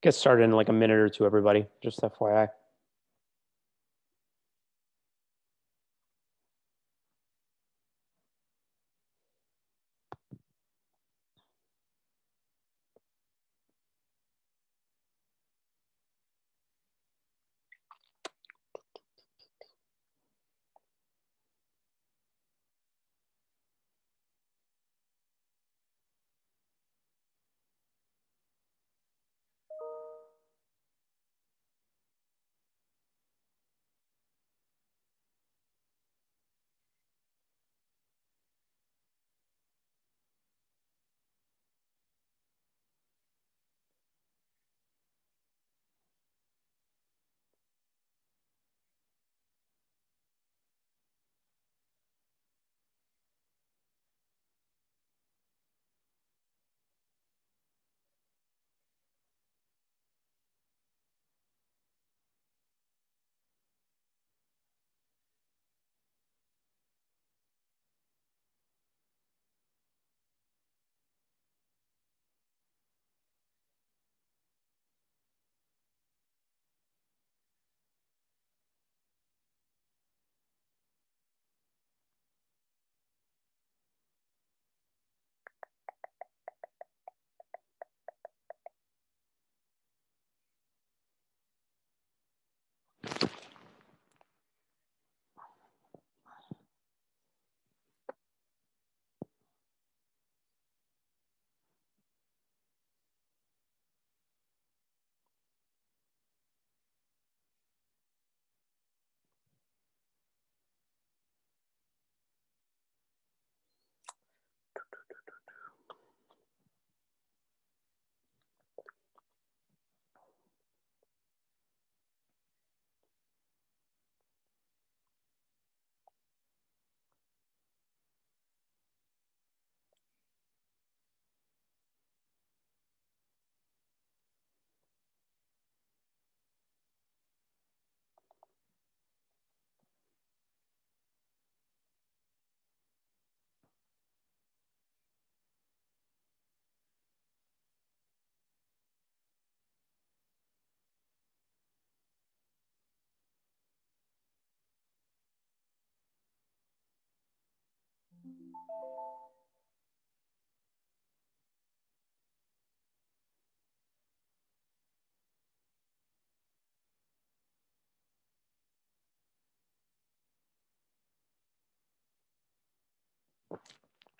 Get started in like a minute or two, everybody. Just FYI.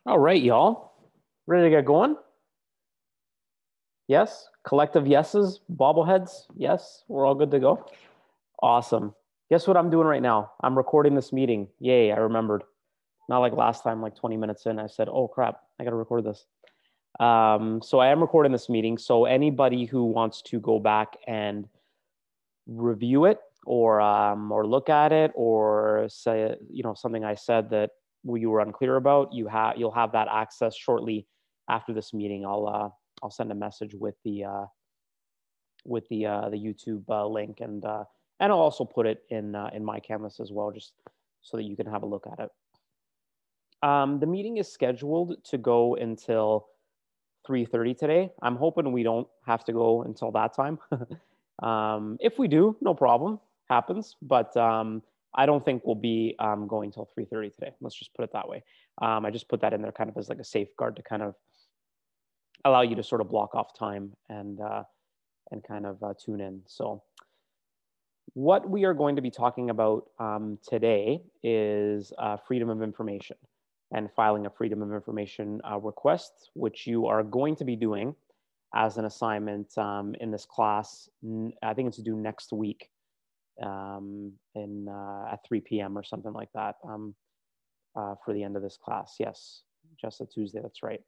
All right, y'all. Ready to get going? Yes? Collective yeses, bobbleheads? Yes? We're all good to go? Awesome. Guess what I'm doing right now? I'm recording this meeting. Yay, I remembered. Not like last time, like 20 minutes in, I said, oh crap, I got to record this. So I am recording this meeting. So anybody who wants to go back and review it or look at it or say, something I said that you were unclear about, you'll have that access shortly after this meeting. I'll send a message with the YouTube link, and I'll also put it in my Canvas as well, just so that you can have a look at it. The meeting is scheduled to go until 3:30 today. I'm hoping we don't have to go until that time. If we do, no problem, happens. But I don't think we'll be going till 3:30 today. Let's just put it that way. I just put that in there kind of as like a safeguard to kind of allow you to sort of block off time and kind of tune in. So what we are going to be talking about today is freedom of information and filing a freedom of information request, which you are going to be doing as an assignment in this class. I think it's due next week at 3 p.m. or something like that for the end of this class. Yes, just a Tuesday, that's right.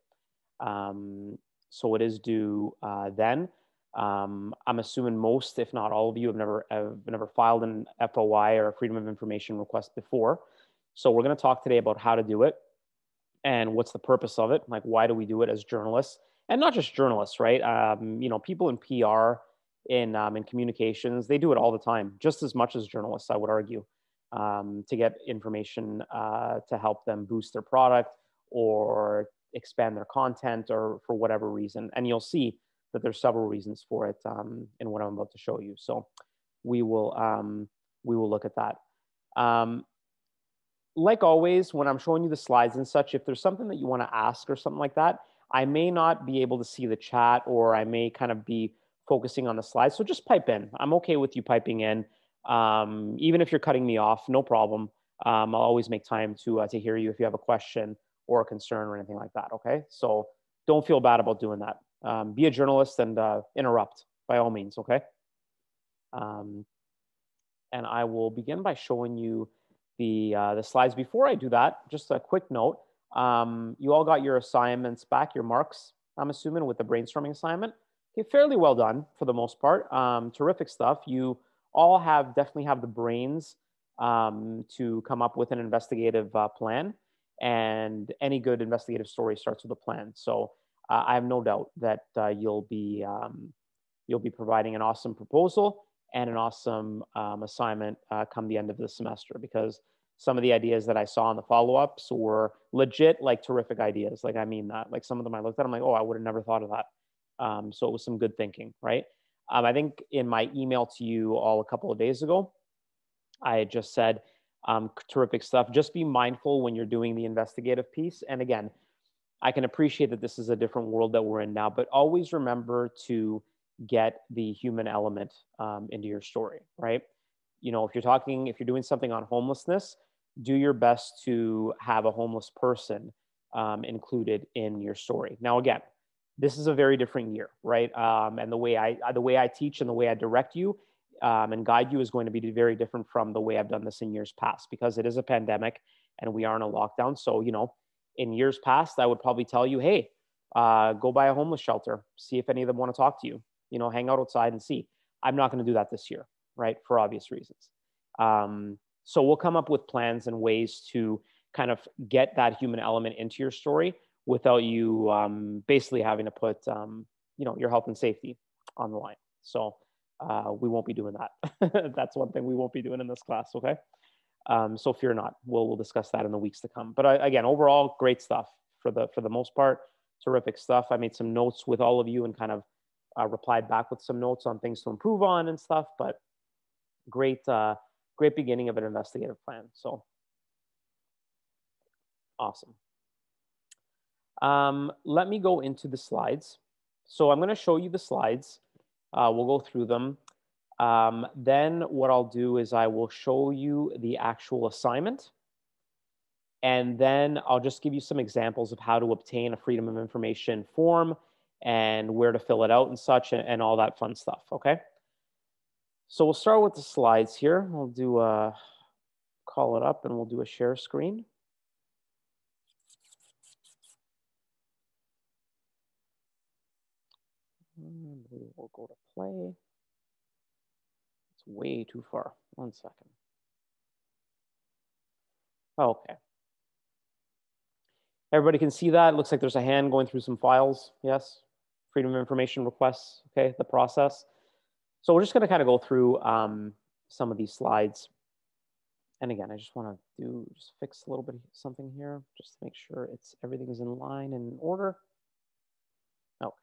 So it is due then. I'm assuming most, if not all of you, have never filed an FOI or a Freedom of Information request before. So we're going to talk today about how to do it and what's the purpose of it. Like, why do we do it as journalists? And not just journalists, right? People in PR, in communications, they do it all the time, just as much as journalists, I would argue, to get information to help them boost their product or expand their content or for whatever reason. And you'll see that there's several reasons for it in what I'm about to show you. So we will look at that. Like always, when I'm showing you the slides and such, if there's something that you want to ask or something like that, I may not be able to see the chat, or I may kind of be focusing on the slides. So just pipe in. I'm okay with you piping in. Even if you're cutting me off, no problem. I'll always make time to hear you if you have a question or a concern or anything like that, okay? So don't feel bad about doing that. Be a journalist and interrupt by all means, okay? And I will begin by showing you the slides. Before I do that, just a quick note. You all got your assignments back, your marks, I'm assuming, with the brainstorming assignment. Okay, fairly well done for the most part. Terrific stuff. You all definitely have the brains to come up with an investigative plan, and any good investigative story starts with a plan. So I have no doubt that you'll be providing an awesome proposal and an awesome assignment come the end of the semester, because some of the ideas that I saw in the follow-ups were legit, like terrific ideas. Like, I mean that. Like, some of them I looked at, I'm like, oh, I would have never thought of that. So it was some good thinking, right? I think in my email to you all a couple of days ago, I had just said, terrific stuff. Just be mindful when you're doing the investigative piece. And again, I can appreciate that this is a different world that we're in now, but always remember to get the human element into your story, right? You know, if you're doing something on homelessness, do your best to have a homeless person included in your story. Now, again, this is a very different year, right? And the way I teach and the way I direct you and guide you is going to be very different from the way I've done this in years past, because it is a pandemic and we are in a lockdown. So, you know, in years past, I would probably tell you, hey, go by a homeless shelter, see if any of them want to talk to you, you know, hang out outside and see. I'm not going to do that this year, right? For obvious reasons. So we'll come up with plans and ways to kind of get that human element into your story without you basically having to put, you know, your health and safety on the line. So we won't be doing that. That's one thing we won't be doing in this class, okay? So fear not. We'll discuss that in the weeks to come. But again, overall, great stuff for the most part. Terrific stuff. I made some notes with all of you and kind of replied back with some notes on things to improve on and stuff. But great beginning of an investigative plan. So awesome. Let me go into the slides. So I'm going to show you the slides. We'll go through them. Then what I'll do is I will show you the actual assignment. And then I'll just give you some examples of how to obtain a Freedom of Information form and where to fill it out and such, and all that fun stuff, okay? So we'll start with the slides here. We'll do call it up and we'll do a share screen. And we will go to play. It's way too far. 1 second. Okay. Everybody can see that. It looks like there's a hand going through some files. Yes. Freedom of Information requests. Okay. The process. So we're just going to kind of go through some of these slides. And again, I just want to just fix a little bit of something here, just to make sure everything is in line and in order. Okay.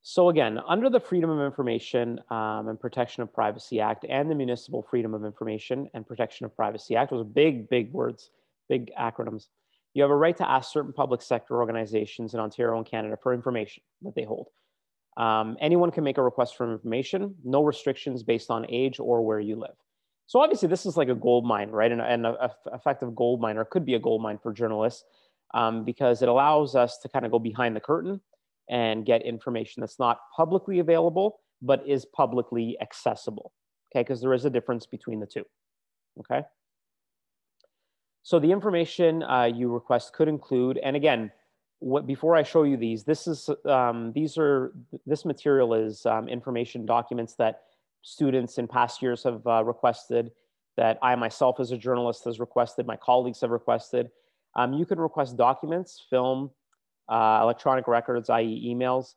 So again, under the Freedom of Information and Protection of Privacy Act and the Municipal Freedom of Information and Protection of Privacy Act, those are big, big words, big acronyms. You have a right to ask certain public sector organizations in Ontario and Canada for information that they hold. Anyone can make a request for information, no restrictions based on age or where you live. So obviously this is like a gold mine, right? And an effective gold mine, or could be a gold mine for journalists, because it allows us to kind of go behind the curtain and get information that's not publicly available, but is publicly accessible, okay? Because there is a difference between the two, okay? So the information you request could include, and again, before I show you these, this material is information documents that students in past years have requested, that I myself as a journalist has requested, my colleagues have requested. You can request documents, film, electronic records, i.e. emails,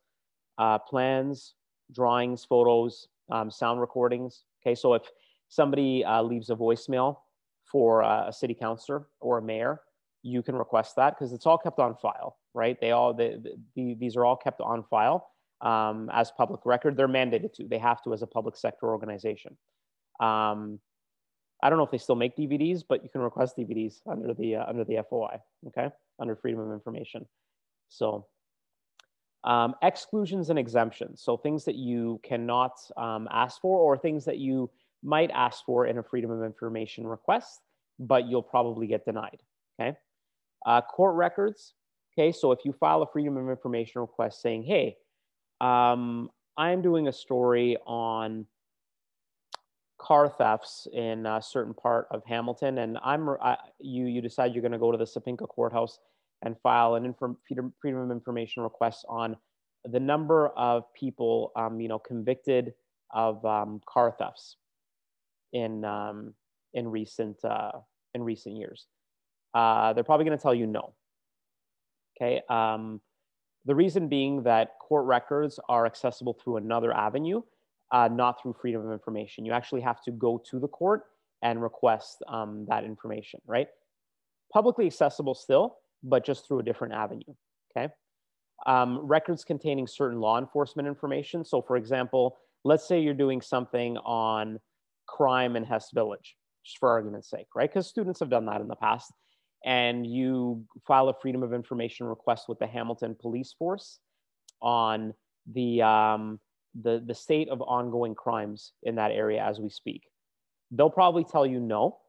plans, drawings, photos, sound recordings. Okay, so if somebody leaves a voicemail for a city councilor or a mayor, you can request that because it's all kept on file, right? These are all kept on file as public record. They're mandated to. They have to as a public sector organization. I don't know if they still make DVDs, but you can request DVDs under the FOI, okay, under Freedom of Information. So exclusions and exemptions, so things that you cannot ask for, or things that you might ask for in a Freedom of Information request, but you'll probably get denied, okay? Court records, okay, so if you file a Freedom of Information request saying, hey, I'm doing a story on car thefts in a certain part of Hamilton, and you decide you're going to go to the Sapinka courthouse and file an Freedom of Information request on the number of people, convicted of car thefts in recent years. They're probably going to tell you no. Okay. The reason being that court records are accessible through another avenue, not through Freedom of Information. You actually have to go to the court and request that information, right? Publicly accessible still, but just through a different avenue, okay? Records containing certain law enforcement information. So for example, let's say you're doing something on crime in Hess Village, just for argument's sake, right? Because students have done that in the past. And you file a Freedom of Information request with the Hamilton Police Force on the state of ongoing crimes in that area as we speak. They'll probably tell you no,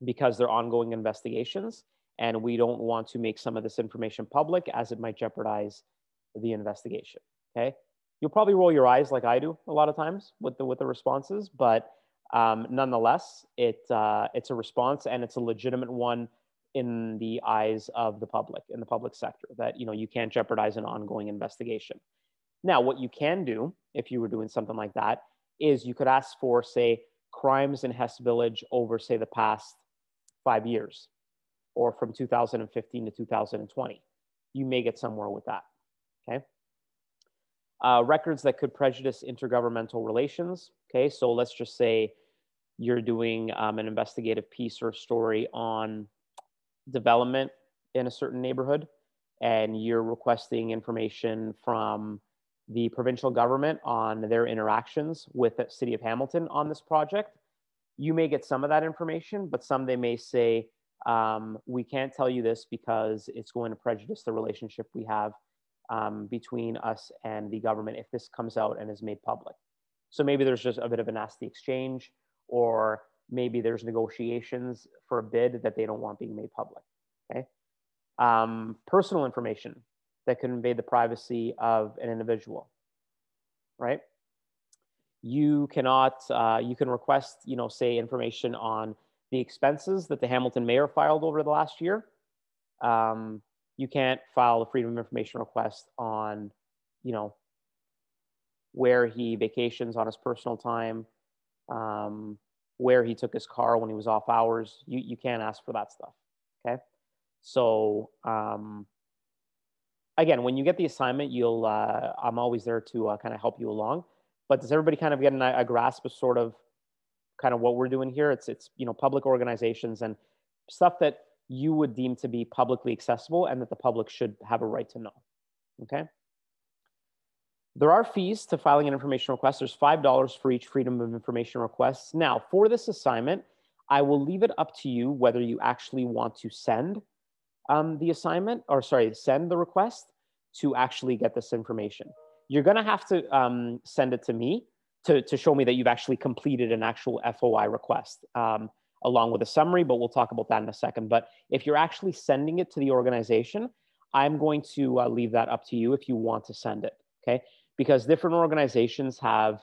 because they're ongoing investigations, and we don't want to make some of this information public as it might jeopardize the investigation, okay? You'll probably roll your eyes like I do a lot of times with the responses, but nonetheless, it's a response, and it's a legitimate one in the eyes of the public, in the public sector, that you can't jeopardize an ongoing investigation. Now, what you can do if you were doing something like that is you could ask for, say, crimes in Hess Village over, say, the past 5 years, or from 2015 to 2020. You may get somewhere with that, okay? Records that could prejudice intergovernmental relations, okay? So let's just say you're doing an investigative piece or story on development in a certain neighborhood, and you're requesting information from the provincial government on their interactions with the city of Hamilton on this project. You may get some of that information, but some they may say, we can't tell you this because it's going to prejudice the relationship we have between us and the government if this comes out and is made public. So maybe there's just a bit of a nasty exchange, or maybe there's negotiations for a bid that they don't want being made public, okay? Personal information that can invade the privacy of an individual, right? You cannot, you can request, say, information on the expenses that the Hamilton mayor filed over the last year. You can't file a Freedom of Information request on, where he vacations on his personal time, where he took his car when he was off hours. You can't ask for that stuff, okay? So again, when you get the assignment, I'm always there to kind of help you along. But does everybody kind of get a grasp of sort of kind of what we're doing here? It's public organizations and stuff that you would deem to be publicly accessible and that the public should have a right to know, okay? There are fees to filing an information request. There's $5 for each Freedom of Information request. Now, for this assignment, I will leave it up to you whether you actually want to send the assignment, or sorry, send the request to actually get this information. You're gonna have to send it to me to show me that you've actually completed an actual FOI request along with a summary, but we'll talk about that in a second. But if you're actually sending it to the organization, I'm going to leave that up to you if you want to send it, okay? Because different organizations have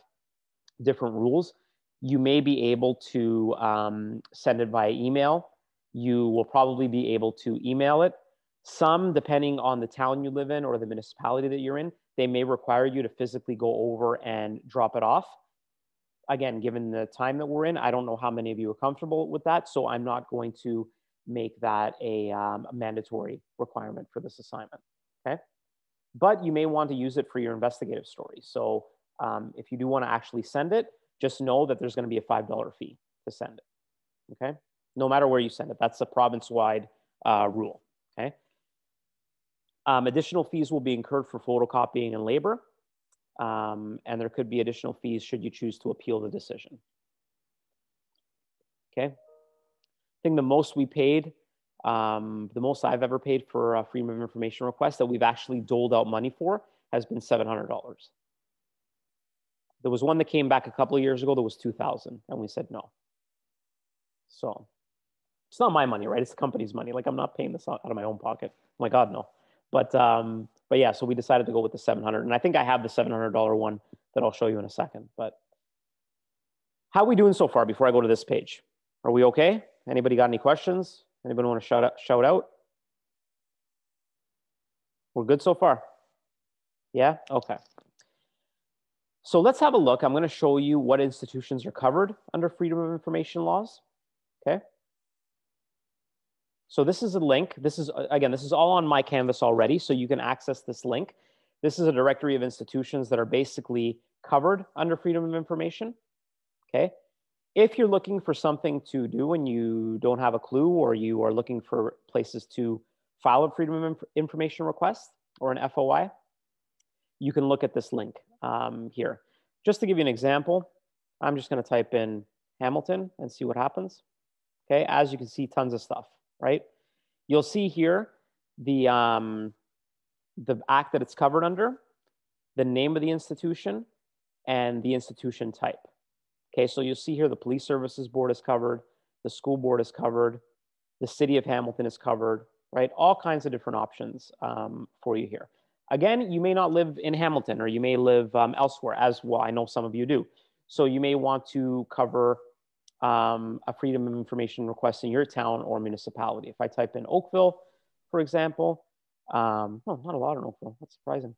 different rules. You may be able to send it via email. You will probably be able to email it. Some, depending on the town you live in or the municipality that you're in, they may require you to physically go over and drop it off. Again, given the time that we're in, I don't know how many of you are comfortable with that, so I'm not going to make that a mandatory requirement for this assignment, okay? But you may want to use it for your investigative story. So if you do want to actually send it, just know that there's going to be a $5 fee to send it, okay? No matter where you send it. That's a province-wide rule. Okay. Additional fees will be incurred for photocopying and labor, and there could be additional fees should you choose to appeal the decision. Okay. I think the most we paid, the most I've ever paid for a Freedom of Information request that we've actually doled out money for has been $700. There was one that came back a couple of years ago that was $2,000, and we said no. So it's not my money, right? It's the company's money. Like, I'm not paying this out of my own pocket. Oh my God, no. But yeah, so we decided to go with the 700, and I think I have the $700 one that I'll show you in a second. But how are we doing so far before I go to this page? Are we okay? Anybody got any questions? Anybody want to shout out? We're good so far? Yeah? Okay. So let's have a look. I'm going to show you what institutions are covered under Freedom of Information laws. Okay. So this is a link. This is, again, this is all on my Canvas already, so you can access this link. This is a directory of institutions that are basically covered under Freedom of Information. Okay. If you're looking for something to do and you don't have a clue, or you are looking for places to file a Freedom of Information request or an FOI, you can look at this link here. Just to give you an example, I'm just going to type in Hamilton and see what happens. Okay, as you can see, tons of stuff, right? You'll see here the act that it's covered under, the name of the institution, and the institution type. Okay, so you'll see here the Police Services Board is covered, the school board is covered, the city of Hamilton is covered, right? All kinds of different options for you here. Again, you may not live in Hamilton, or you may live elsewhere, as well. I know some of you do. So you may want to cover a Freedom of Information request in your town or municipality. If I type in Oakville, for example, no, not a lot in Oakville. That's surprising.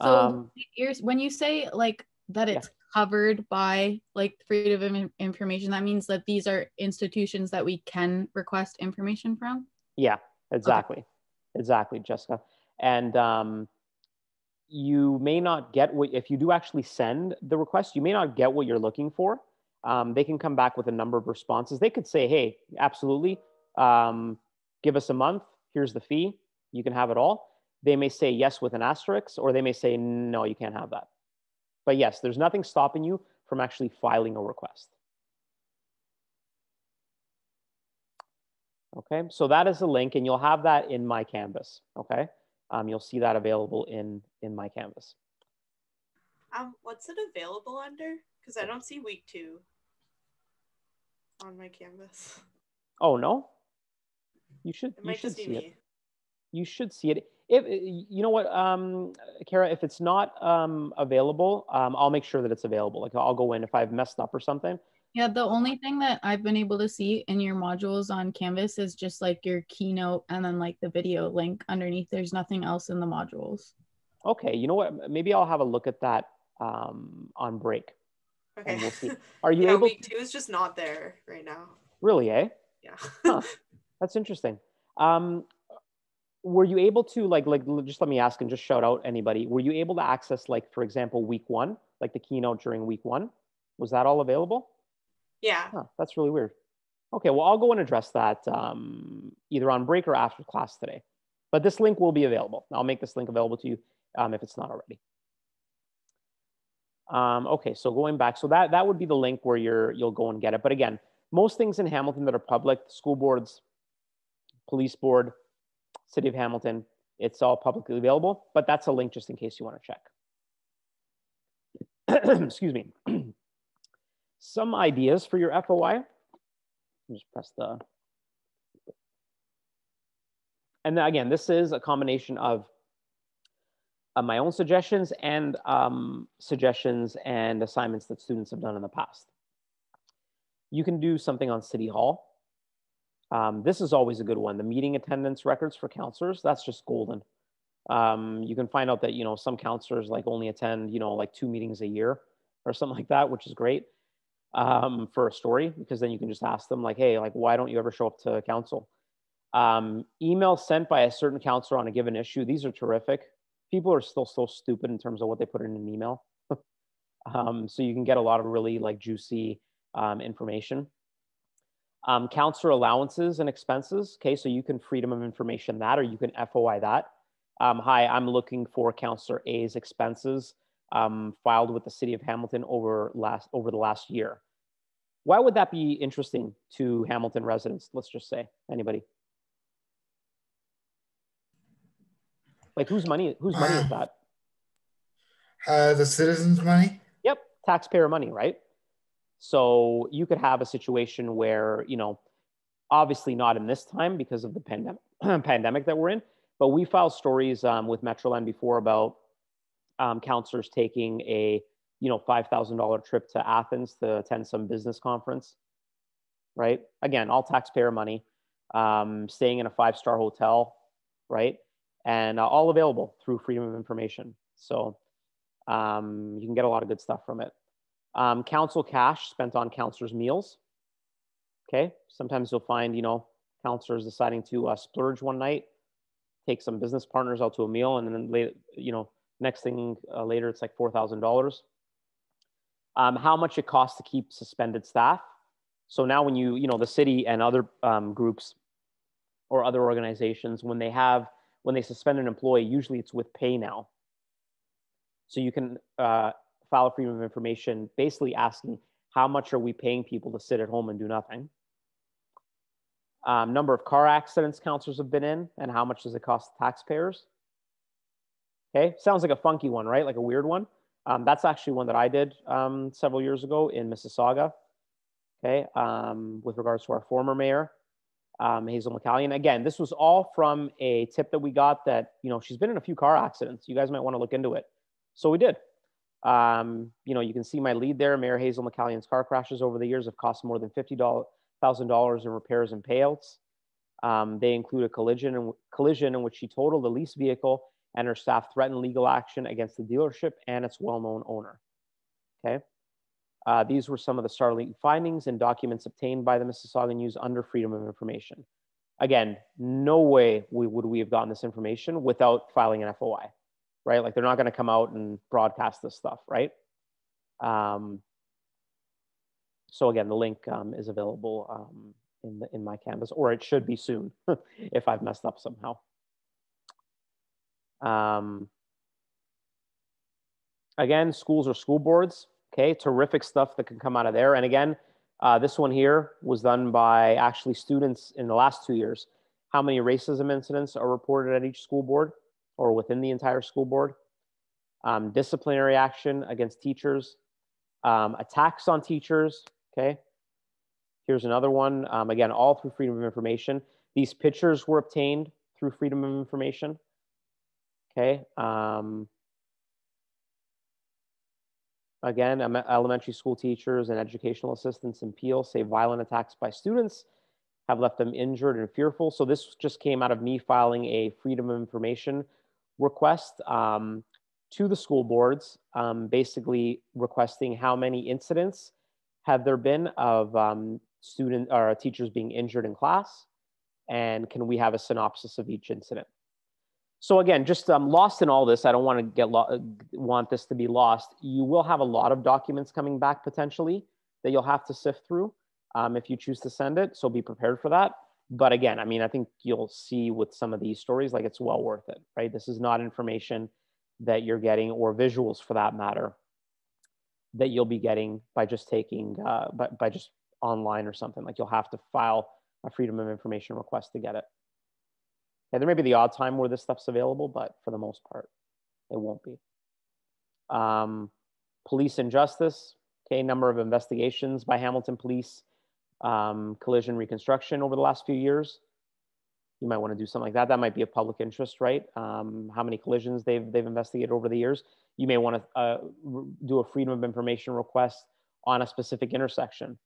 So when you say like that it's covered by like Freedom of Information, that means that these are institutions that we can request information from? Yeah, exactly. Okay. Exactly, Jessica. And you may not get what, if you do actually send the request, you may not get what you're looking for. They can come back with a number of responses. They could say, hey, absolutely, give us a month, here's the fee, you can have it all. They may say yes with an asterisk, or they may say, no, you can't have that. But yes, there's nothing stopping you from actually filing a request. Okay, so that is the link, and you'll have that in my Canvas, okay? You'll see that available in my Canvas. What's it available under? Because I don't see week 2 on my Canvas. Oh, no? You should see it. You should see it. If you know what, Kara, if it's not available, I'll make sure that it's available. Like, I'll go in if I've messed up or something. Yeah, the only thing that I've been able to see in your modules on Canvas is just like your keynote and then like the video link underneath. There's nothing else in the modules. Okay, you know what? Maybe I'll have a look at that on break. Okay. And we'll see. Are you able? Week 2 is just not there right now. Really, eh? Yeah. Huh. That's interesting. Were you able to, like, just let me ask and just shout out anybody. Were you able to access, like, for example, week 1, like the keynote during week 1? Was that all available? Yeah. Huh, that's really weird. Okay, well, I'll go and address that either on break or after class today. But this link will be available. I'll make this link available to you if it's not already. Okay, so going back, so that would be the link where you'll go and get it. But again, most things in Hamilton that are public, school boards, police board, City of Hamilton, it's all publicly available, but that's a link just in case you want to check. Excuse me. Some ideas for your FOI. Just press the. And then again, this is a combination of my own suggestions and suggestions and assignments that students have done in the past. You can do something on City Hall. This is always a good one. The meeting attendance records for counselors, that's just golden. You can find out that, you know, some counselors like only attend, you know, like 2 meetings a year or something like that, which is great for a story, because then you can just ask them like, hey, like, why don't you ever show up to council? Emails sent by a certain counselor on a given issue, these are terrific. People are still so stupid in terms of what they put in an email. So you can get a lot of really like juicy information. Counselor allowances and expenses. Okay, so you can freedom of information that, or you can FOI that. Hi, I'm looking for Counselor A's expenses filed with the City of Hamilton over the last year. Why would that be interesting to Hamilton residents? Let's just say, anybody? Like whose money is that? The citizens' money? Yep, taxpayer money, right? So you could have a situation where, you know, obviously not in this time because of the pandemic that we're in, but we filed stories with Metroland before about counselors taking a, you know, $5,000 trip to Athens to attend some business conference, right? Again, all taxpayer money, staying in a 5-star hotel, right? And all available through Freedom of Information. So you can get a lot of good stuff from it. Council cash spent on counselors' meals. Okay, sometimes you'll find, you know, counselors deciding to splurge one night, take some business partners out to a meal, and then later, you know, next thing later, it's like $4,000. How much it costs to keep suspended staff. So now when you know, the city and other groups or other organizations, when they suspend an employee, usually it's with pay now. So you can file a freedom of information basically asking, how much are we paying people to sit at home and do nothing? Number of car accidents counselors have been in, and how much does it cost taxpayers? Okay, sounds like a funky one, right? Like a weird one. That's actually one that I did several years ago in Mississauga. Okay, with regards to our former mayor, Hazel McCallion. Again, this was all from a tip that we got that, you know, she's been in a few car accidents. You guys might want to look into it. So we did. You know, you can see my lead there. Mayor Hazel McCallion's car crashes over the years have cost more than $50,000 in repairs and payouts. They include a collision in which she totaled the leased vehicle, and her staff threatened legal action against the dealership and its well-known owner. Okay. These were some of the startling findings and documents obtained by the Mississauga News under Freedom of Information. Again, no way would we have gotten this information without filing an FOI, right? Like they're not going to come out and broadcast this stuff, right? So again, the link is available in my Canvas, or it should be soon if I've messed up somehow. Again, schools or school boards. Okay, terrific stuff that can come out of there. And again, this one here was done by actually students in the last 2 years. How many racism incidents are reported at each school board or within the entire school board? Disciplinary action against teachers, attacks on teachers. Okay, here's another one. Again, all through Freedom of Information. These pictures were obtained through Freedom of Information. Okay. Again, elementary school teachers and educational assistants in Peel say violent attacks by students have left them injured and fearful. So this just came out of me filing a Freedom of Information request to the school boards, basically requesting how many incidents have there been of student or teachers being injured in class, and can we have a synopsis of each incident? So again, just lost in all this. I don't want to want this to be lost. You will have a lot of documents coming back potentially that you'll have to sift through if you choose to send it. So be prepared for that. But again, I mean, I think you'll see with some of these stories, like it's well worth it, right? This is not information that you're getting, or visuals for that matter, that you'll be getting by just taking, by just online or something. Like you'll have to file a Freedom of Information request to get it. Yeah, there may be the odd time where this stuff's available, but for the most part, it won't be. Police and justice, okay, number of investigations by Hamilton Police, collision reconstruction over the last few years. You might want to do something like that. That might be of public interest, right? How many collisions they've investigated over the years. You may want to do a Freedom of Information request on a specific intersection.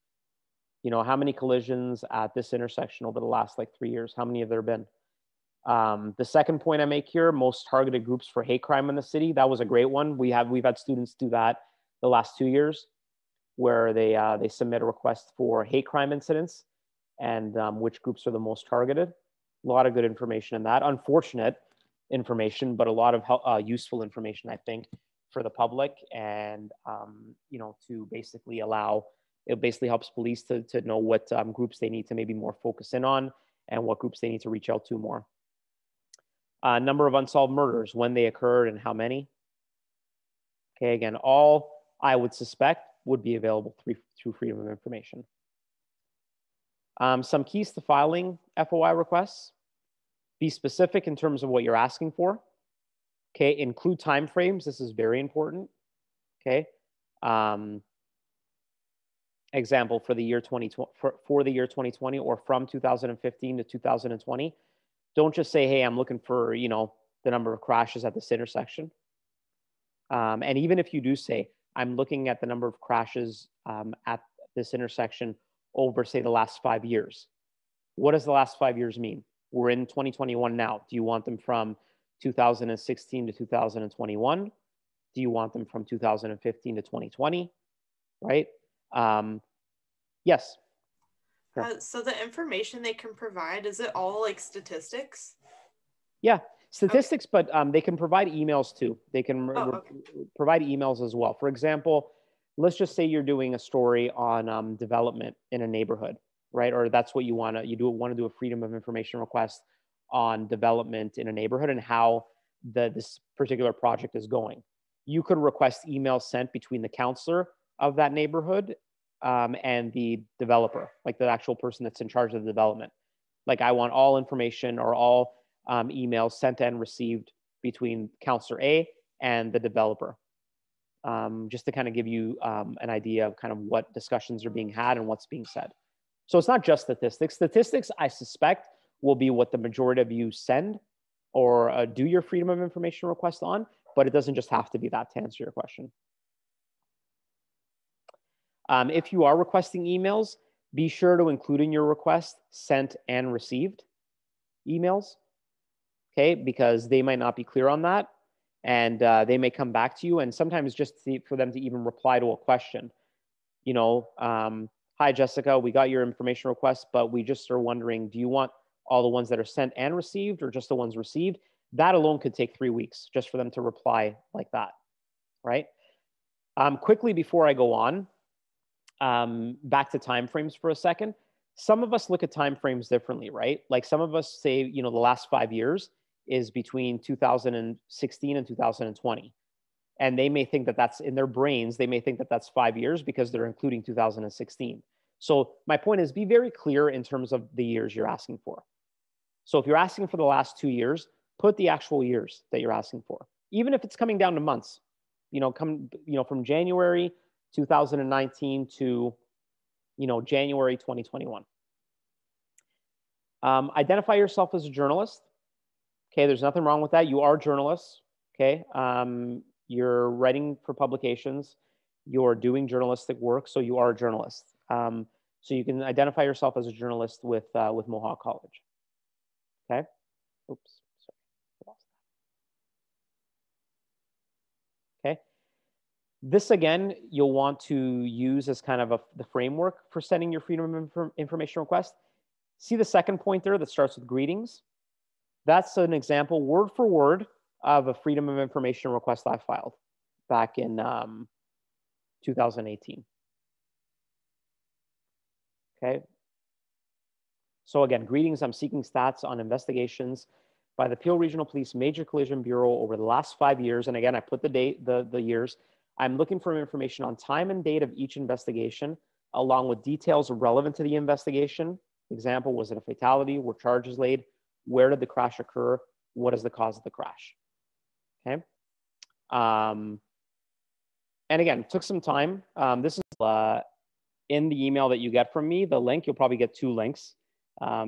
You know, how many collisions at this intersection over the last like 3 years? How many have there been? The second point I make here, most targeted groups for hate crime in the city. That was a great one. We've had students do that the last 2 years, where they submit a request for hate crime incidents and which groups are the most targeted. A lot of good information in that. Unfortunate information, but a lot of useful information, I think, for the public, and you know, to basically allow It basically helps police to know what groups they need to maybe more focus in on and what groups they need to reach out to more. Number of unsolved murders, when they occurred and how many. Okay, again, all I would suspect would be available through Freedom of Information. Some keys to filing FOI requests. Be specific in terms of what you're asking for. Okay, include timeframes. This is very important. Okay. Example for the year 2020, for the year 2020 or from 2015 to 2020. Don't just say, hey, I'm looking for, you know, the number of crashes at this intersection. And even if you do say, I'm looking at the number of crashes at this intersection over, say, the last 5 years. What does the last 5 years mean? We're in 2021 now. Do you want them from 2016 to 2021? Do you want them from 2015 to 2020? Right? Yes. Sure. So the information they can provide, is it all like statistics? Yeah, statistics, okay. But they can provide emails too. They can provide emails as well. For example, let's just say you're doing a story on development in a neighborhood, right? Or that's what you want to do a Freedom of Information request on development in a neighborhood and how this particular project is going. You could request emails sent between the counselor of that neighborhood and the developer, like the actual person that's in charge of the development. Like, I want all information or all emails sent and received between counselor A and the developer, just to kind of give you an idea of kind of what discussions are being had and what's being said. So it's not just statistics. Statistics, I suspect, will be what the majority of you send or do your Freedom of Information request on, but it doesn't just have to be that to answer your question. If you are requesting emails, be sure to include in your request sent and received emails, okay? Because they might not be clear on that, and they may come back to you, and sometimes just for them to even reply to a question. You know, hi, Jessica, we got your information request, but we just are wondering, do you want all the ones that are sent and received or just the ones received? That alone could take 3 weeks just for them to reply like that, right? Quickly before I go on, back to timeframes for a second. Some of us look at timeframes differently, right? Like some of us say, you know, the last 5 years is between 2016 and 2020. And they may think that that's in their brains, they may think that that's 5 years because they're including 2016. So my point is, be very clear in terms of the years you're asking for. So if you're asking for the last 2 years, put the actual years that you're asking for. Even if it's coming down to months, you know, from January 2019 to, you know, January 2021. Identify yourself as a journalist. Okay, there's nothing wrong with that. You are journalists. Okay, you're writing for publications. You're doing journalistic work, so you are a journalist. So you can identify yourself as a journalist with Mohawk College. Okay. Oops. Sorry. I lost that. Okay. This, again, you'll want to use as kind of the framework for sending your Freedom of Information request. See the second point there that starts with greetings? That's an example, word for word, of a Freedom of Information request I filed back in 2018. Okay. So again, greetings, I'm seeking stats on investigations by the Peel Regional Police Major Collision Bureau over the last 5 years. And again, I put the date, the years. I'm looking for information on time and date of each investigation, along with details relevant to the investigation. Example, was it a fatality? Were charges laid? Where did the crash occur? What is the cause of the crash? Okay. And again, it took some time. This is in the email that you get from me, the link, you'll probably get 2 links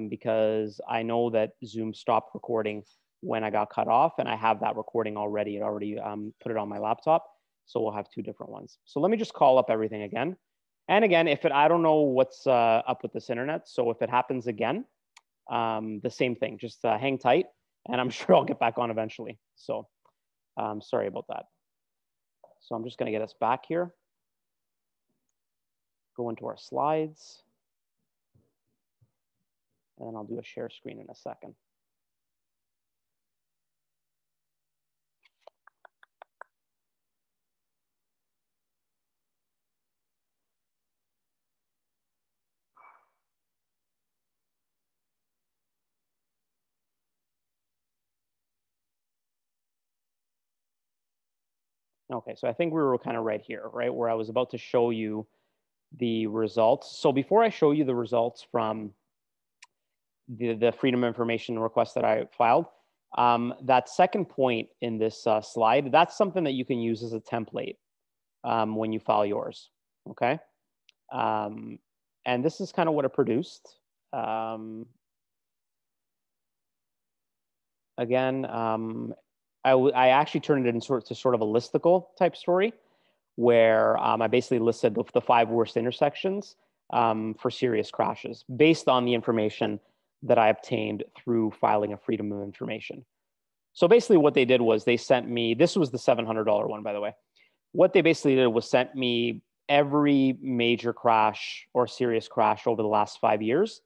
because I know that Zoom stopped recording when I got cut off, and I have that recording already. It already put it on my laptop. So we'll have 2 different ones. So let me just call up everything again. And again, I don't know what's up with this internet. So if it happens again, the same thing, just hang tight and I'm sure I'll get back on eventually. So sorry about that. So I'm just gonna get us back here. Go into our slides. And I'll do a share screen in a second. Okay, so I think we were kind of right here, right? Where I was about to show you the results. So before I show you the results from the Freedom of Information request that I filed, that second point in this slide, that's something that you can use as a template when you file yours, okay? And this is kind of what it produced. Again, I actually turned it into sort of a listicle type story where I basically listed the 5 worst intersections for serious crashes based on the information that I obtained through filing a Freedom of Information. So basically what they did was they sent me, this was the $700 one, by the way. What they basically did was sent me every major crash or serious crash over the last 5 years.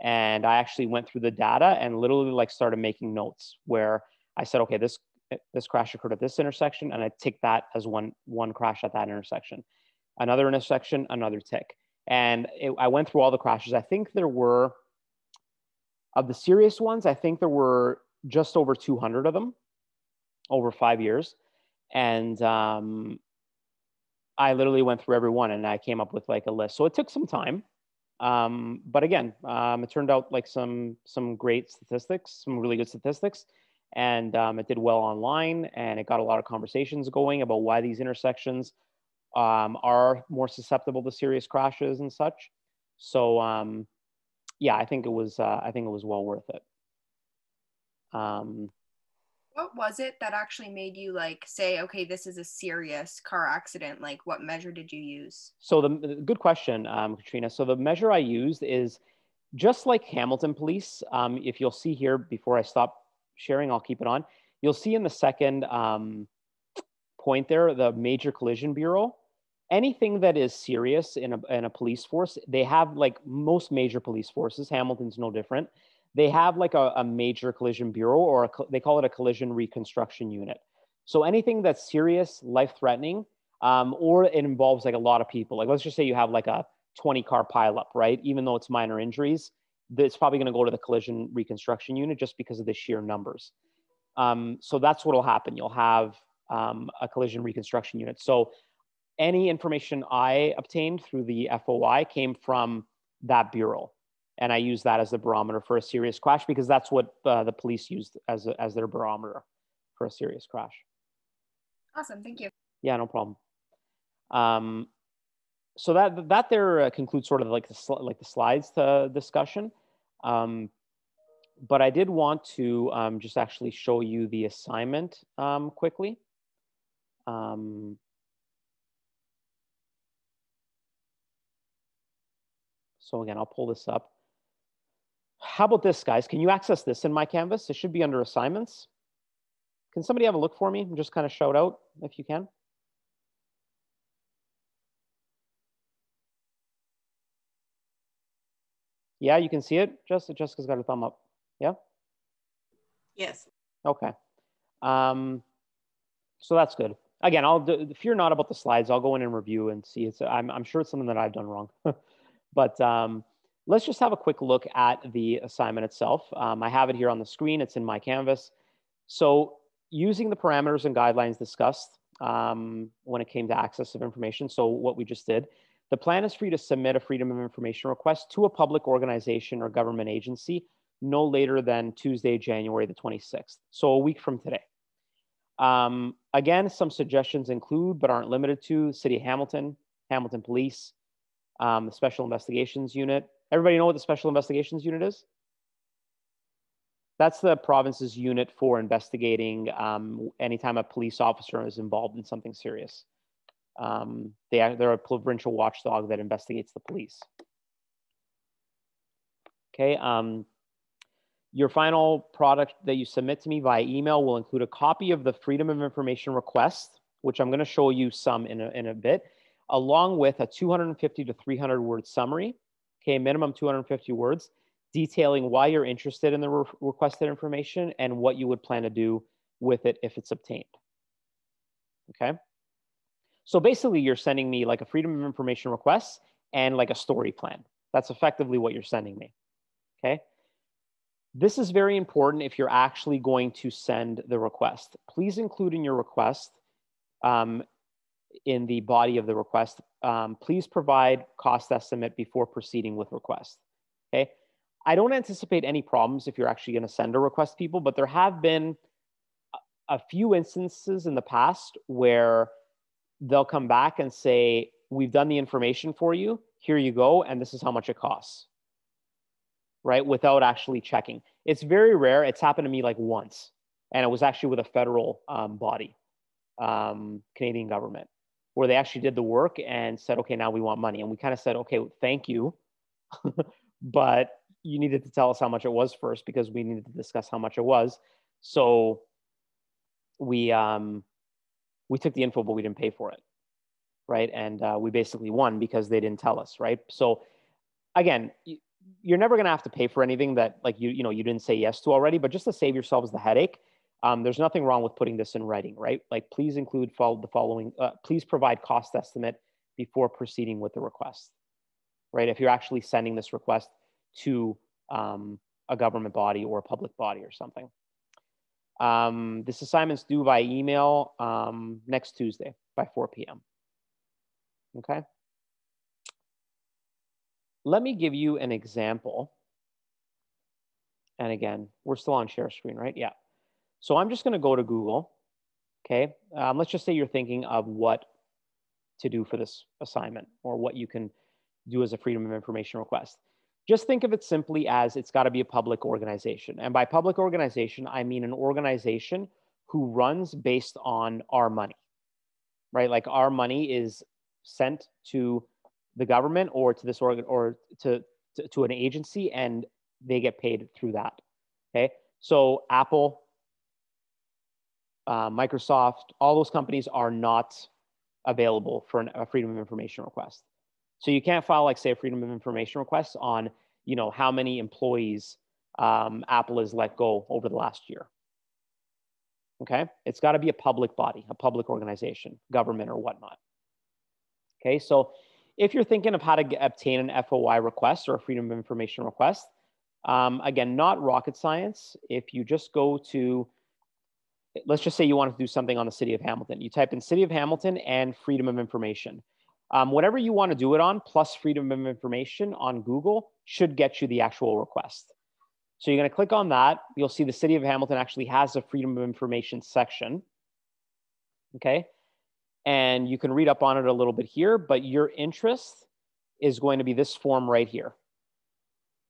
And I actually went through the data and literally like started making notes where I said, okay, this crash occurred at this intersection, and I tick that as one crash at that intersection. Another intersection, another tick. And I went through all the crashes. I think there were, of the serious ones, I think there were just over 200 of them over 5 years. And I literally went through every one and I came up with like a list. So it took some time. But again, it turned out like some great statistics, some really good statistics. And it did well online, and it got a lot of conversations going about why these intersections are more susceptible to serious crashes and such. So yeah, I think it was well worth it. What was it that actually made you like say, okay, this is a serious car accident? Like, what measure did you use? So the good question, Katrina. So the measure I used is just like Hamilton Police. If you'll see here, before I stop sharing, I'll keep it on. You'll see in the second point there, the Major Collision Bureau. Anything that is serious in a police force, they have, like most major police forces, Hamilton's no different. They have like a Major Collision Bureau, or they call it a collision reconstruction unit. So anything that's serious, life-threatening, or it involves like a lot of people. Like let's just say you have like a 20-car pileup, right? Even though it's minor injuries, it's probably going to go to the collision reconstruction unit just because of the sheer numbers. So that's what will happen. You'll have a collision reconstruction unit. So any information I obtained through the FOI came from that bureau. And I use that as the barometer for a serious crash because that's what the police used as their barometer for a serious crash. Awesome, thank you. Yeah, no problem. So that there concludes sort of like the slides to discussion. But I did want to just actually show you the assignment quickly. So again, I'll pull this up. How about this, guys? Can you access this in my Canvas? It should be under assignments. Can somebody have a look for me and just kind of shout out if you can? Yeah, you can see it. Jessica's got a thumb up. Yeah? Yes. Okay. So that's good. Again, if you're not about the slides, I'll go in and review and see. I'm sure it's something that I've done wrong. But let's just have a quick look at the assignment itself. I have it here on the screen. It's in my Canvas. So using the parameters and guidelines discussed when it came to access of information, so what we just did, the plan is for you to submit a Freedom of Information request to a public organization or government agency no later than Tuesday, January the 26th. So a week from today. Again, some suggestions include, but aren't limited to, City of Hamilton, Hamilton Police, the Special Investigations Unit. Everybody know what the Special Investigations Unit is? That's the province's unit for investigating anytime a police officer is involved in something serious. They're a provincial watchdog that investigates the police. Okay. Your final product that you submit to me via email will include a copy of the Freedom of Information request, which I'm going to show you some in a bit, along with a 250 to 300 word summary, okay, minimum 250 words, detailing why you're interested in the requested information and what you would plan to do with it if it's obtained. Okay. So basically you're sending me like a Freedom of Information request and like a story plan. That's effectively what you're sending me. Okay. This is very important if you're actually going to send the request. Please include in your request in the body of the request, please provide cost estimate before proceeding with request. Okay. I don't anticipate any problems if you're actually going to send a request to people, but there have been a few instances in the past where they'll come back and say, we've done the information for you, here you go, and this is how much it costs, right? Without actually checking. It's very rare. It's happened to me like once, and it was actually with a federal body, Canadian government, where they actually did the work and said, okay, now we want money. And we kind of said, okay, thank you, but you needed to tell us how much it was first, because we needed to discuss how much it was. So we took the info, but we didn't pay for it, right? And we basically won because they didn't tell us, right? So again, you're never going to have to pay for anything that like you didn't say yes to already, but just to save yourselves the headache, there's nothing wrong with putting this in writing, right? Like, please include the following, please provide cost estimate before proceeding with the request, right? If you're actually sending this request to a government body or a public body or something. This assignment's due by email next Tuesday by 4 p.m. Okay. Let me give you an example. And again, we're still on share screen, right? Yeah. So I'm just going to go to Google. Okay. Let's just say you're thinking of what to do for this assignment or what you can do as a Freedom of Information request. Just think of it simply as it's got to be a public organization. And by public organization, I mean an organization who runs based on our money, right? Like our money is sent to the government or to this organ or to an agency, and they get paid through that. Okay. So Apple, Microsoft, all those companies are not available for a Freedom of Information request. So you can't file, like, say, a Freedom of Information request on, how many employees Apple has let go over the last year. Okay, it's got to be a public body, a public organization, government or whatnot. Okay, so if you're thinking of how to obtain an FOI request or a Freedom of Information request, again, not rocket science. If you just go to, let's just say you want to do something on the City of Hamilton. You type in City of Hamilton and Freedom of Information. Whatever you want to do it on, plus Freedom of Information on Google should get you the actual request. So you're going to click on that. You'll see the City of Hamilton actually has a Freedom of Information section. Okay. And you can read up on it a little bit here, but your interest is going to be this form right here.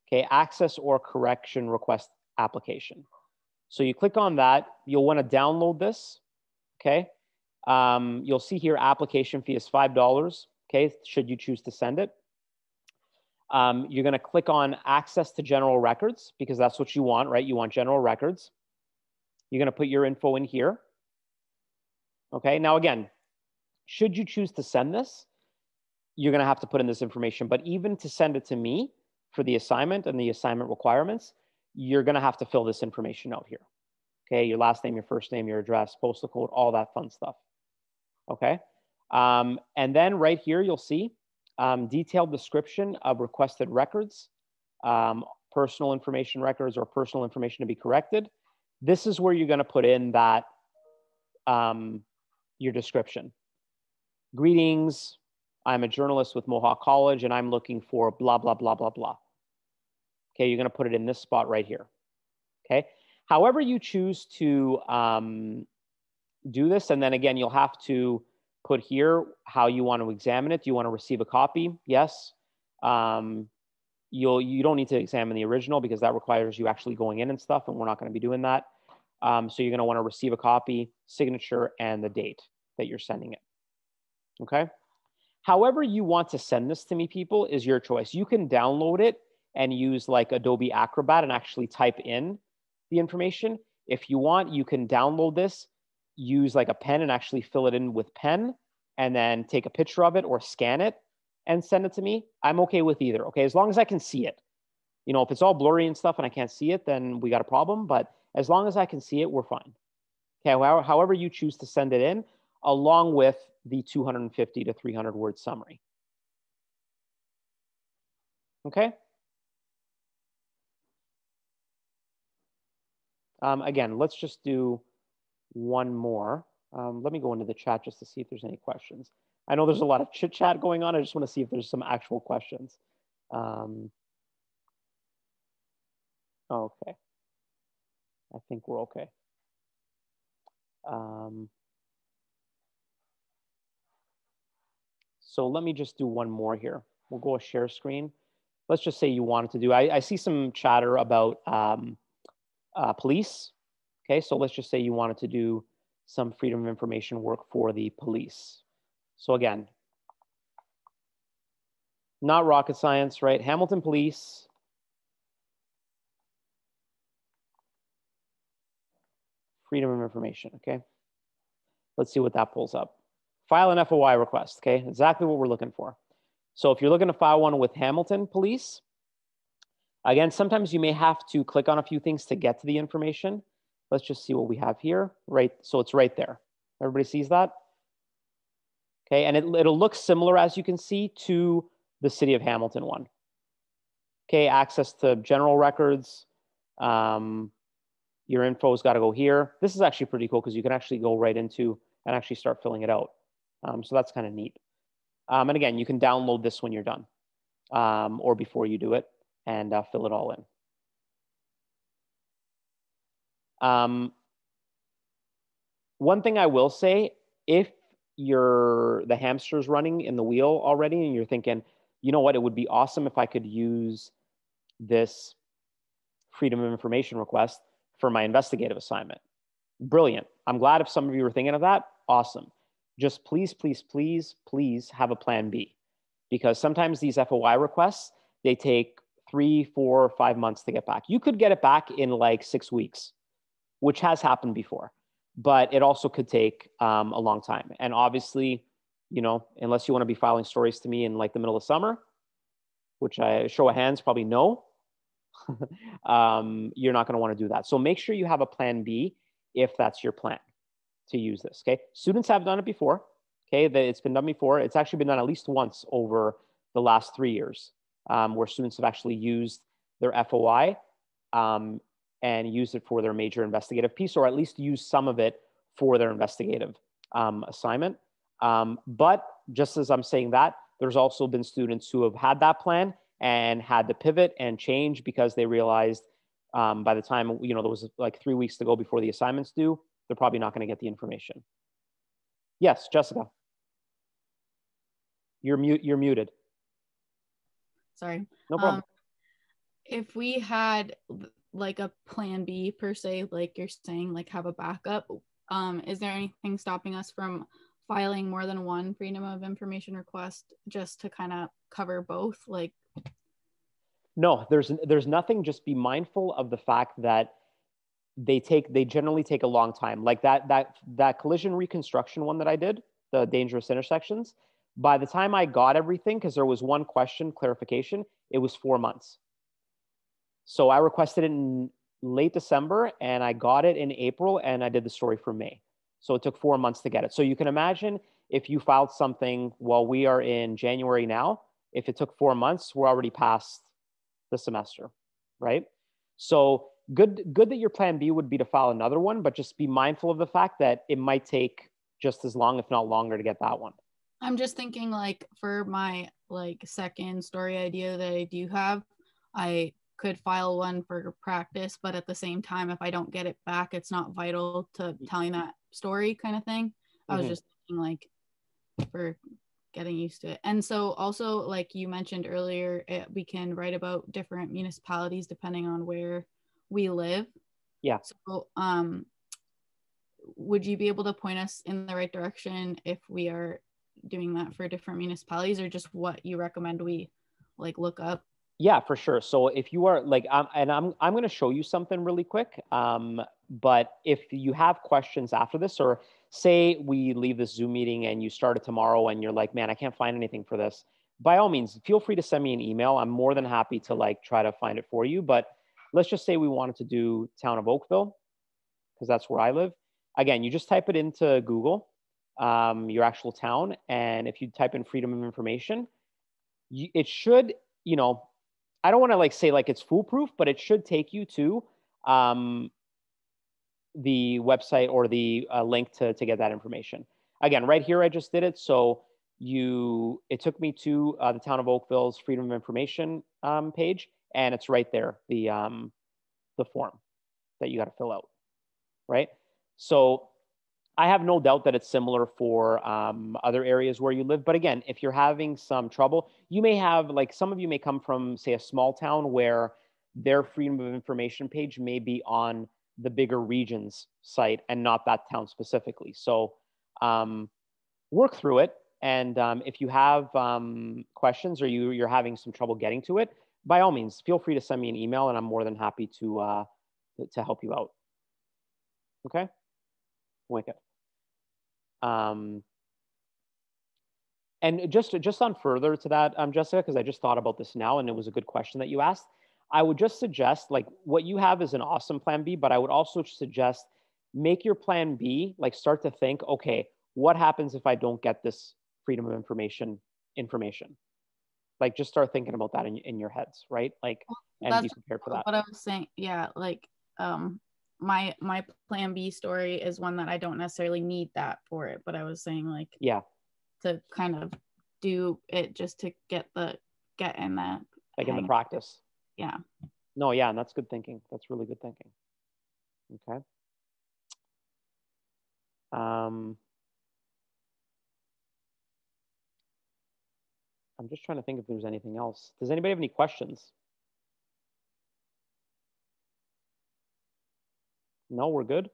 Okay. Access or correction request application. So you click on that. You'll want to download this. Okay. You'll see here application fee is $5. Okay, should you choose to send it. You're going to click on access to general records because that's what you want, right? You want general records. You're going to put your info in here. Okay, now again, should you choose to send this, you're going to have to put in this information. But even to send it to me for the assignment and the assignment requirements, you're going to have to fill this information out here. Okay, your last name, your first name, your address, postal code, all that fun stuff. Okay. And then right here, you'll see detailed description of requested records, personal information records or personal information to be corrected. This is where you're going to put in that your description. Greetings, I'm a journalist with Mohawk College and I'm looking for blah, blah, blah, blah, blah. Okay, you're going to put it in this spot right here. Okay, however you choose to do this, and then again, you'll have to put here how you want to examine it. Do you want to receive a copy? Yes. You don't need to examine the original because that requires you actually going in and stuff, and we're not going to be doing that. So you're going to want to receive a copy, signature, and the date that you're sending it. Okay. However you want to send this to me, people, is your choice. You can download it and use like Adobe Acrobat and actually type in the information. If you want, you can download this, use like a pen and actually fill it in with pen and then take a picture of it or scan it and send it to me. I'm okay with either. Okay. As long as I can see it, if it's all blurry and stuff and I can't see it, then we got a problem. But as long as I can see it, we're fine. Okay. However you choose to send it in, along with the 250 to 300 word summary. Okay. Again, let's just do one more. Let me go into the chat just to see if there's any questions. I know there's a lot of chit chat going on. I just want to see if there's some actual questions. Okay. I think we're okay. So let me just do one more here. We'll go a share screen. Let's just say you wanted to do, I see some chatter about police. Okay, so let's just say you wanted to do some freedom of information work for the police. So again, not rocket science, right? Hamilton Police. Freedom of information, okay? Let's see what that pulls up. File an FOI request, okay? Exactly what we're looking for. So if you're looking to file one with Hamilton Police, again, sometimes you may have to click on a few things to get to the information. Let's just see what we have here, right? So it's right there. Everybody sees that? Okay, and it'll look similar, as you can see, to the City of Hamilton one. Okay, access to general records. Your info's got to go here. This is actually pretty cool because you can actually go right into and actually start filling it out. So that's kind of neat. And again, you can download this when you're done or before you do it and fill it all in. One thing I will say, if the hamster's running in the wheel already and you're thinking, you know what, it would be awesome if I could use this freedom of information request for my investigative assignment. Brilliant. I'm glad if some of you were thinking of that. Awesome. Just please, please, please, please have a plan B, because sometimes these FOI requests, they take 3, 4, 5 months to get back. You could get it back in like 6 weeks, which has happened before, but it also could take a long time. And obviously, you know, unless you want to be filing stories to me in like the middle of summer, which I show of hands, probably no, you're not going to want to do that. So make sure you have a plan B if that's your plan to use this, okay? Students have done it before, okay? It's been done before. It's actually been done at least once over the last 3 years where students have actually used their FOI and used it for their major investigative piece, or at least used some of it for their investigative assignment. But just as I'm saying that, there's also been students who have had that plan and had to pivot and change because they realized by the time, you know, there was like 3 weeks to go before the assignment's due, they're probably not going to get the information. Yes, Jessica. You're muted. Sorry. No problem. If we had like a plan B per se, like you're saying, like have a backup, is there anything stopping us from filing more than one freedom of information request just to kind of cover both? Like, no, there's nothing. Just be mindful of the fact that they generally take a long time. Like that collision reconstruction one that I did, the dangerous intersections. By the time I got everything, because there was one question clarification, it was 4 months. So I requested it in late December and I got it in April and I did the story for May. So it took 4 months to get it. So you can imagine if you filed something while we are in January now, if it took 4 months, we're already past the semester, right? So good that your plan B would be to file another one, but just be mindful of the fact that it might take just as long, if not longer, to get that one. I'm just thinking like for my like second story idea that I do have, I could file one for practice, but at the same time, if I don't get it back, it's not vital to telling that story kind of thing. I was just thinking like for getting used to it. And so also like you mentioned earlier, we can write about different municipalities depending on where we live. Yeah. So would you be able to point us in the right direction if we are doing that for different municipalities, or just what you recommend we like look up? Yeah, for sure. So if you are like, I'm going to show you something really quick. But if you have questions after this, or say we leave this Zoom meeting and you start it tomorrow and you're like, man, I can't find anything for this, by all means, feel free to send me an email. I'm more than happy to like try to find it for you. But let's just say we wanted to do Town of Oakville, because that's where I live. Again, you just type it into Google, your actual town. And if you type in freedom of information, it should, you know, I don't want to like say like it's foolproof, but it should take you to the website or the link to get that information. Again, right here, I just did it. So it took me to the Town of Oakville's Freedom of Information page, and it's right there, the form that you got to fill out, right? So I have no doubt that it's similar for other areas where you live. But again, if you're having some trouble, you may have, like, some of you may come from, say, a small town where their Freedom of Information page may be on the bigger regions site and not that town specifically. So work through it. And if you have questions or you're having some trouble getting to it, by all means, feel free to send me an email, and I'm more than happy to help you out. Okay? Wicked. And just on further to that, Jessica, because I just thought about this now, and it was a good question that you asked. I would just suggest, like, what you have is an awesome plan B, but I would also suggest make your plan B, like, start to think, okay, what happens if I don't get this Freedom of Information? Like, just start thinking about that in your heads, right? Like, and be prepared for that. What I was saying, yeah, like, my plan B story is one that I don't necessarily need that for it, but I was saying, like, yeah, to kind of do it just to get in that, like, in the practice. Yeah. No, yeah, and that's good thinking. That's really good thinking. Okay. I'm just trying to think if there's anything else. Does anybody have any questions? No, we're good.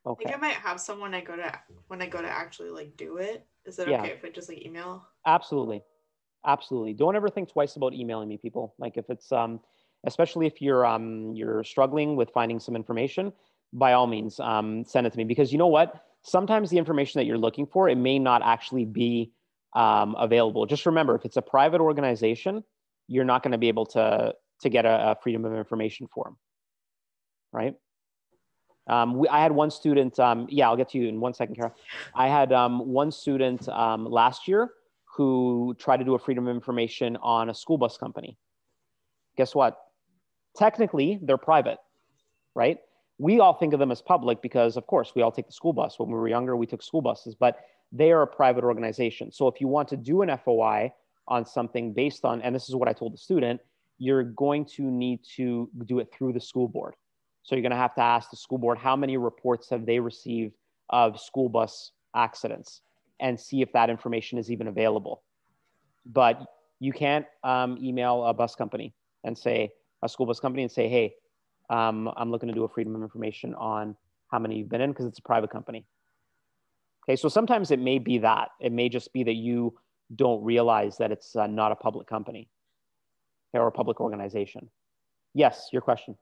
Okay. I think I might have some when I go to actually, like, do it. Is it okay if I just, like, email? Absolutely. Absolutely. Don't ever think twice about emailing me, people. Like, if it's especially if you're struggling with finding some information, by all means, send it to me, because you know what? Sometimes the information that you're looking for, it may not actually be available. Just remember, if it's a private organization, you're not going to be able to get a Freedom of Information form, right? I had one student, yeah, I'll get to you in 1 second, Kara. I had one student last year who tried to do a Freedom of Information on a school bus company. Guess what? Technically, they're private, right? We all think of them as public because, of course, we all take the school bus. When we were younger, we took school buses, but they are a private organization. So if you want to do an FOI on something based on, and this is what I told the student, you're going to need to do it through the school board. So you're going to have to ask the school board, how many reports have they received of school bus accidents, and see if that information is even available. But you can't email a bus company and say, a school bus company, and say, hey, I'm looking to do a Freedom of Information on how many you've been in, because it's a private company. Okay, so sometimes it may be that. It may just be that you don't realize that it's not a public company or a public organization. Yes, your question.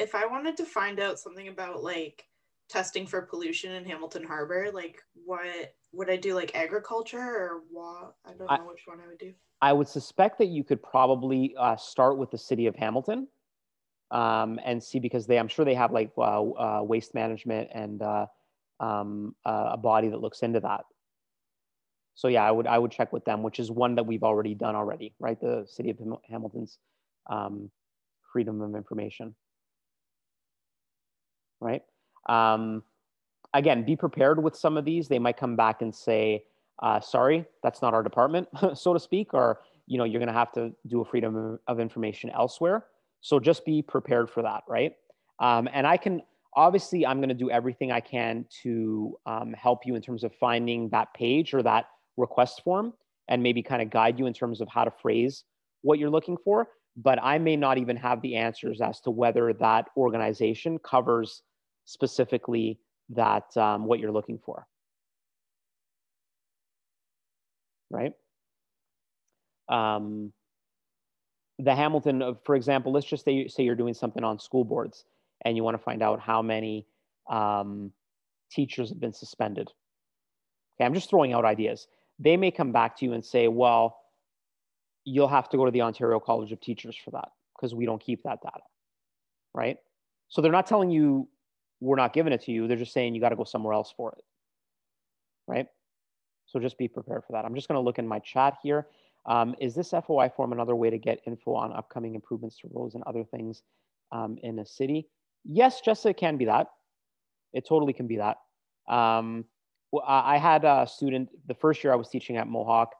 If I wanted to find out something about, like, testing for pollution in Hamilton Harbor, like, what would I do? Like, agriculture, or what? I don't know which one I would do. I would suspect that you could probably start with the city of Hamilton and see, because I'm sure they have, like, waste management and a body that looks into that. So yeah, I would check with them, which is one that we've already done already, right? The city of Hamilton's Freedom of Information. Right? Again, be prepared with some of these. They might come back and say, sorry, that's not our department, so to speak, or, you know, you're going to have to do a Freedom of Information elsewhere. So just be prepared for that, right? And obviously, I'm going to do everything I can to help you in terms of finding that page or that request form, and maybe kind of guide you in terms of how to phrase what you're looking for. But I may not even have the answers as to whether that organization covers specifically that what you're looking for, right? The Hamilton, for example, let's just say you're doing something on school boards and you want to find out how many teachers have been suspended. Okay, I'm just throwing out ideas. They may come back to you and say, well, you'll have to go to the Ontario College of Teachers for that, because we don't keep that data, right? So they're not telling you we're not giving it to you. They're just saying you got to go somewhere else for it, right? So just be prepared for that. I'm just going to look in my chat here. Is this FOI form another way to get info on upcoming improvements to roads and other things in a city. Yes, Jessica, it can be that. It totally can be that. I had a student, the first year I was teaching at Mohawk,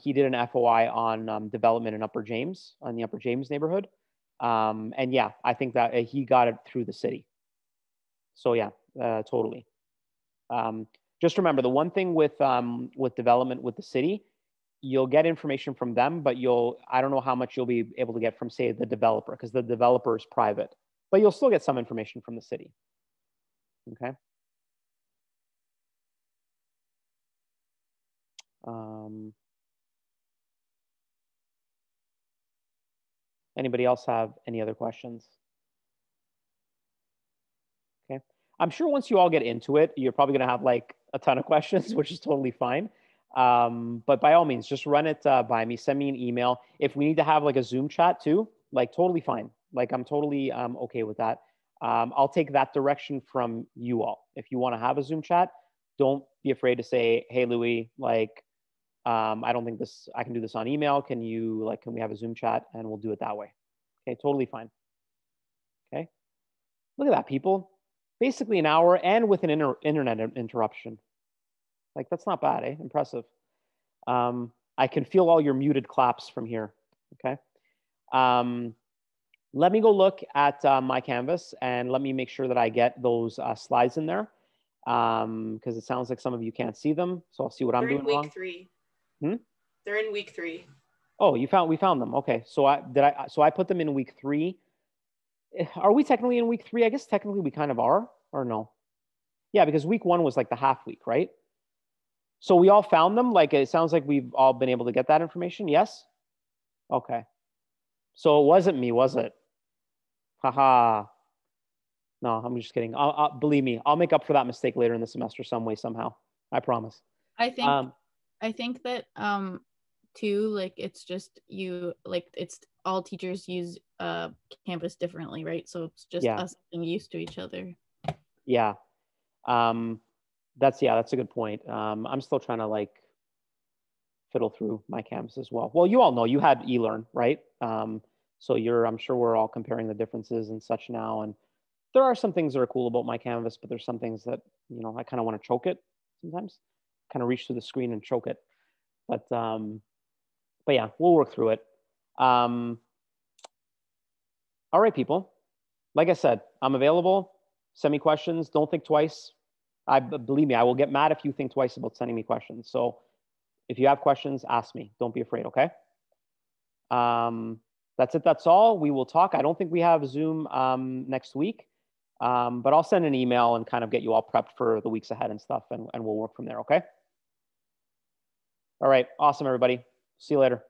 he did an FOI on development in Upper James, on the Upper James neighborhood. And yeah, I think that he got it through the city. So yeah, totally. Just remember, the one thing with development with the city, you'll get information from them, but I don't know how much you'll be able to get from, say, the developer, because the developer is private, but you'll still get some information from the city. Okay. Anybody else have any other questions? Okay. I'm sure once you all get into it, you're probably going to have like a ton of questions, which is totally fine. But by all means, just run it by me. Send me an email. If we need to have like a Zoom chat too, like totally fine. Like I'm totally okay with that. I'll take that direction from you all. If you want to have a Zoom chat, don't be afraid to say, hey, Louis, like, I don't think I can do this on email. Can we have a Zoom chat, and we'll do it that way. Okay, totally fine. Okay. Look at that, people. Basically an hour and with an internet interruption. Like, that's not bad, eh? Impressive. I can feel all your muted claps from here, okay? Let me go look at my Canvas, and let me make sure that I get those slides in there, because it sounds like some of you can't see them, so I'll see what I'm doing wrong. They're in week 3. Hmm? They're in week 3. Oh, we found them. Okay, so I put them in week 3. Are we technically in week 3? I guess technically we kind of are, or no? Yeah, because week 1 was like the half week, right? So we all found them. Like, it sounds like we've all been able to get that information. Yes? Okay. So it wasn't me, was it? Haha. No, I'm just kidding. Believe me, I'll make up for that mistake later in the semester some way, somehow. I promise. I think that too, like, it's just it's all teachers use Canvas differently, right? So it's just us getting used to each other. Yeah. That's a good point. I'm still trying to like fiddle through my Canvas as well. Well, you all know you had eLearn, right? So I'm sure we're all comparing the differences and such now. And there are some things that are cool about my Canvas, but there's some things that, I kind of want to choke it sometimes, kind of reach through the screen and choke it. But yeah, we'll work through it. All right, people. Like I said, I'm available. Send me questions. Don't think twice. Believe me, I will get mad if you think twice about sending me questions. So if you have questions, ask me. Don't be afraid, okay? That's it. That's all. We will talk. I don't think we have Zoom next week, but I'll send an email and kind of get you all prepped for the weeks ahead and stuff, and we'll work from there, okay? All right. Awesome, everybody. See you later.